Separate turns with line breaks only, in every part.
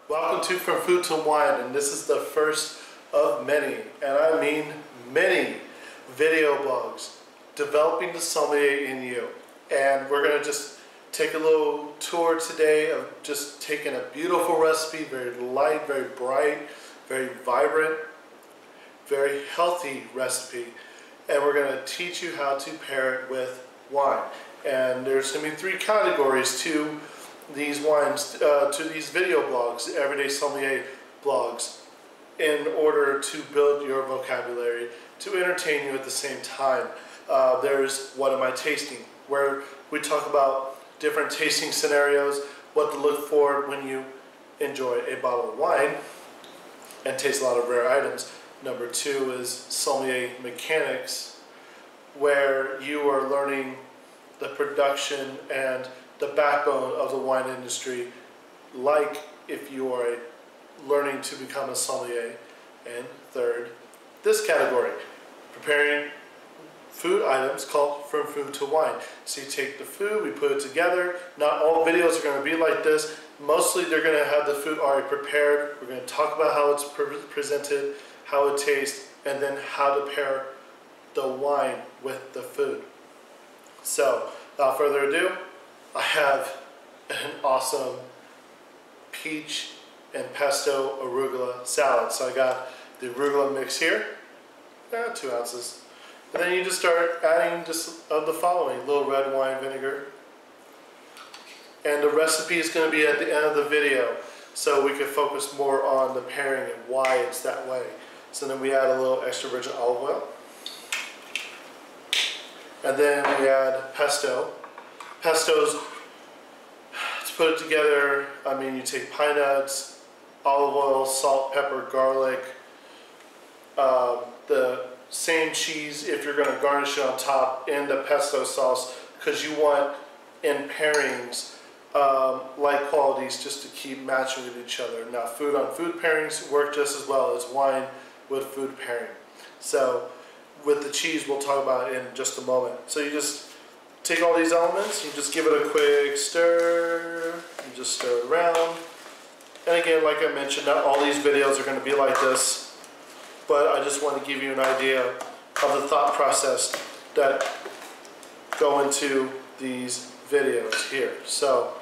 Welcome to From Food to Wine, and this is the first of many, and I mean many, video blogs developing the sommelier in you. And we're going to just take a little tour today of just taking a beautiful recipe, very light, very bright, very vibrant, very healthy recipe, and we're going to teach you how to pair it with wine. And there's going to be three categories to these wines, to these video blogs, everyday sommelier blogs, in order to build your vocabulary, to entertain you at the same time. There's What Am I Tasting?, where we talk about different tasting scenarios, what to look for when you enjoy a bottle of wine and taste a lot of rare items. Number two is Sommelier Mechanics, where you are learning the production and the backbone of the wine industry, like if you are learning to become a sommelier. And third, this category, preparing food items, called From Food to Wine. So you take the food, we put it together. Not all videos are going to be like this. Mostly they're going to have the food already prepared. We're going to talk about how it's presented, how it tastes, and then how to pair the wine with the food. So without further ado, I have an awesome peach and pesto arugula salad. So I got the arugula mix here, 2 ounces. And then you just start adding just of the following: a little red wine vinegar. And the recipe is going to be at the end of the video, so we can focus more on the pairing and why it's that way. So then we add a little extra virgin olive oil. And then we add pesto. Pesto's, to put it together, I mean, you take pine nuts, olive oil, salt, pepper, garlic, the same cheese if you're going to garnish it on top in the pesto sauce, because you want in pairings like qualities just to keep matching with each other. Now, food on food pairings work just as well as wine with food pairing. So with the cheese, we'll talk about it in just a moment. So you just take all these elements, you just give it a quick stir, you just stir it around. And again, like I mentioned, not all these videos are going to be like this, but I just want to give you an idea of the thought process that go into these videos here. So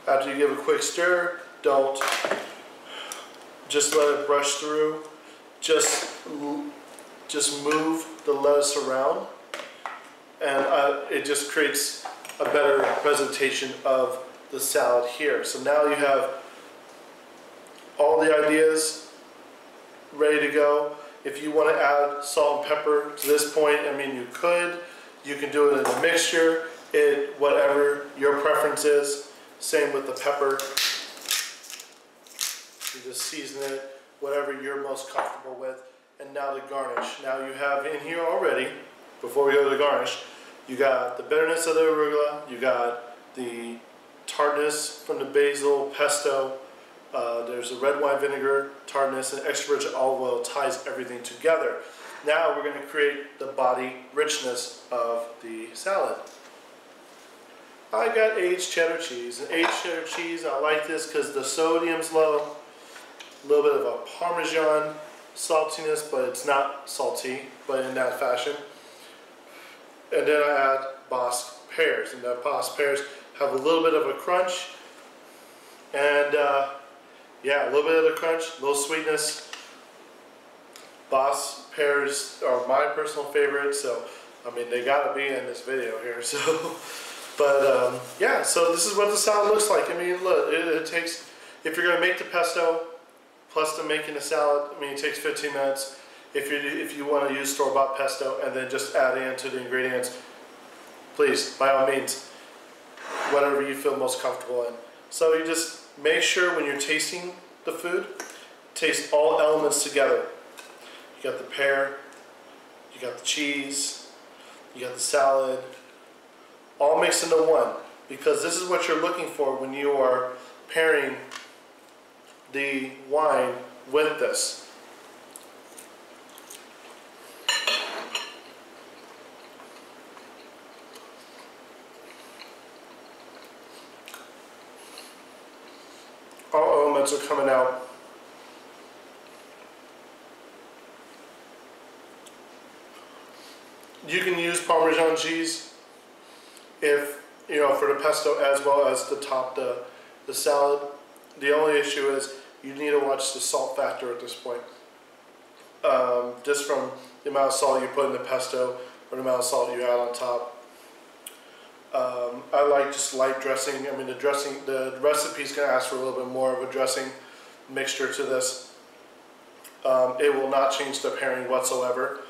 after you give a quick stir, don't just let it brush through, just move the lettuce around, and it just creates a better presentation of the salad here. So now you have all the ideas ready to go. If you want to add salt and pepper to this point, I mean, you could. You can do it in a mixture, whatever your preference is. Same with the pepper. You just season it, whatever you're most comfortable with. And now the garnish. Now you have in here already, before we go to the garnish, you got the bitterness of the arugula, you got the tartness from the basil, pesto, there's a red wine vinegar, tartness, and extra virgin olive oil ties everything together. Now we're going to create the body richness of the salad. I got aged cheddar cheese. And aged cheddar cheese, I like this because the sodium's low, a little bit of a Parmesan saltiness, but it's not salty, but in that fashion. And then I add Basque pears, and the Basque pears have a little bit of a crunch, and yeah, a little bit of the crunch, a little sweetness. Basque pears are my personal favorite, so I mean, they gotta be in this video here. So, but yeah, so this is what the salad looks like. I mean, look, it takes, if you're gonna make the pesto plus the making the salad, I mean, it takes 15 minutes. If you want to use store-bought pesto and then just add into the ingredients, please, by all means, whatever you feel most comfortable in. So you just make sure when you're tasting the food, taste all elements together. You got the pear, you got the cheese, you got the salad, all mixed into one, because this is what you're looking for when you are pairing the wine with this. elements are coming out. You can use Parmesan cheese if, you know, for the pesto as well as to top the salad. The only issue is you need to watch the salt factor at this point. Just from the amount of salt you put in the pesto or the amount of salt you add on top. I like just light dressing. I mean, the recipe is going to ask for a little bit more of a dressing mixture to this. It will not change the pairing whatsoever.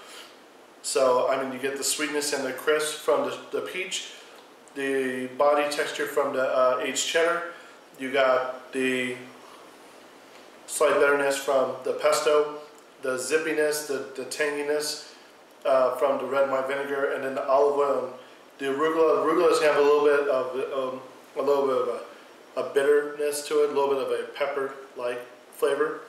So, I mean, you get the sweetness and the crisp from the peach, the body texture from the aged cheddar. You got the slight bitterness from the pesto, the zippiness, the tanginess from the red wine vinegar, and then the olive oil and the arugula. The arugula is going to have a little bit of a bitterness to it, a little bit of a pepper-like flavor.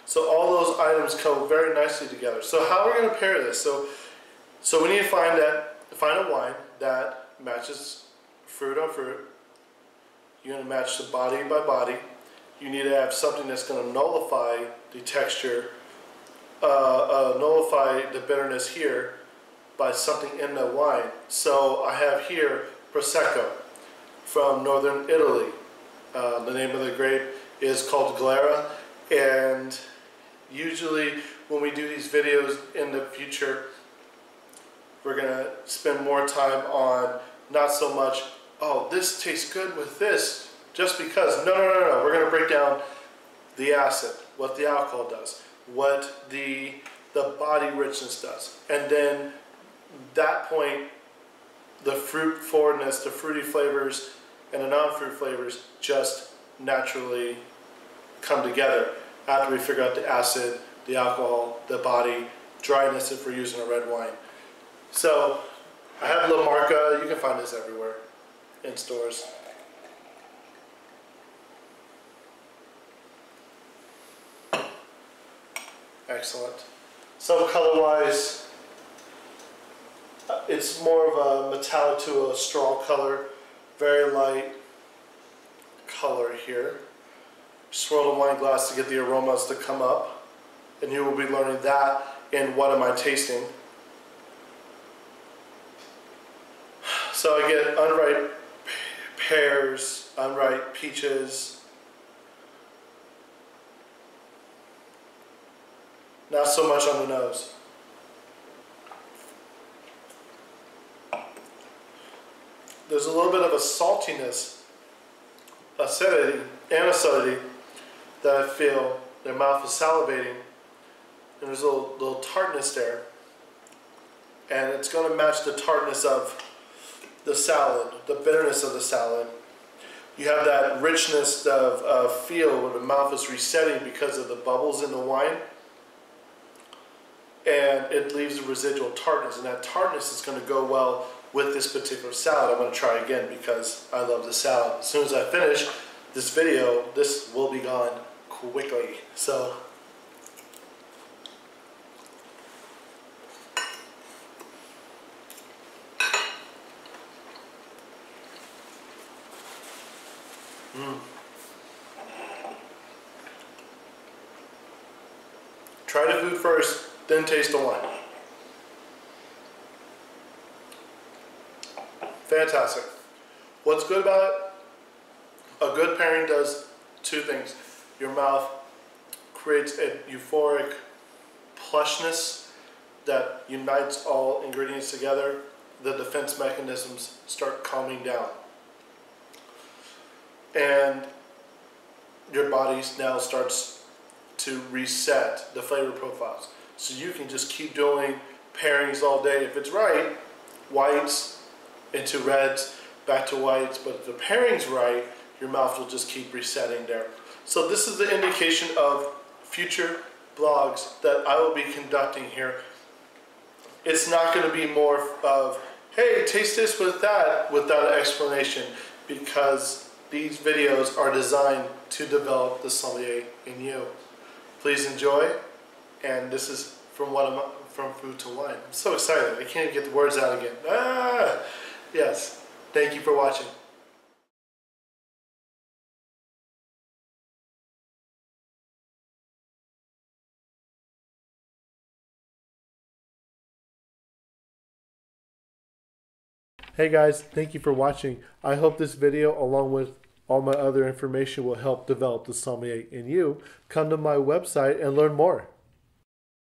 So all those items come very nicely together. So how are we going to pair this? So we need to find a wine that matches fruit on fruit. You're going to match the body by body. You need to have something that's going to nullify the texture, nullify the bitterness here by something in the wine. So I have here Prosecco from northern Italy. The name of the grape is called Glera, and usually when we do these videos in the future, we're going to spend more time on not so much, oh, this tastes good with this, just because. No. We're going to break down the acid, what the alcohol does, what the body richness does. And then that point, the fruit forwardness, the fruity flavors, and the non-fruit flavors just naturally come together after we figure out the acid, the alcohol, the body, dryness if we're using a red wine. So I have La Marca. You can find this everywhere in stores. Excellent. So color-wise, it's more of a metallic to a straw color, very light color here. Swirl the wine glass to get the aromas to come up, and you will be learning that in What Am I Tasting. So I get unripe pears, unripe peaches, not so much on the nose. There's a little bit of a saltiness, acidity, and acidity that I feel. Their mouth is salivating, and there's a little tartness there, and it's going to match the tartness of the salad, the bitterness of the salad. You have that richness of feel where the mouth is resetting because of the bubbles in the wine, and it leaves a residual tartness, and that tartness is going to go well with this particular salad. I'm going to try again because I love the salad. As soon as I finish this video, this will be gone quickly. So try the food first, then taste the wine. Fantastic. What's good about it? A good pairing does two things. Your mouth creates a euphoric plushness that unites all ingredients together. The defense mechanisms start calming down. And your body now starts to reset the flavor profiles. So you can just keep doing pairings all day. If it's right, whites into reds, back to whites, but if the pairing's right, your mouth will just keep resetting there. So this is the indication of future vlogs that I will be conducting here. It's not going to be more of, hey, taste this with that, without an explanation, because these videos are designed to develop the sommelier in you. Please enjoy, and this is from food to wine. I'm so excited, I can't even get the words out again. Yes, thank you for watching. Hey guys, thank you for watching. I hope this video, along with all my other information, will help develop the sommelier in you. Come to my website and learn more.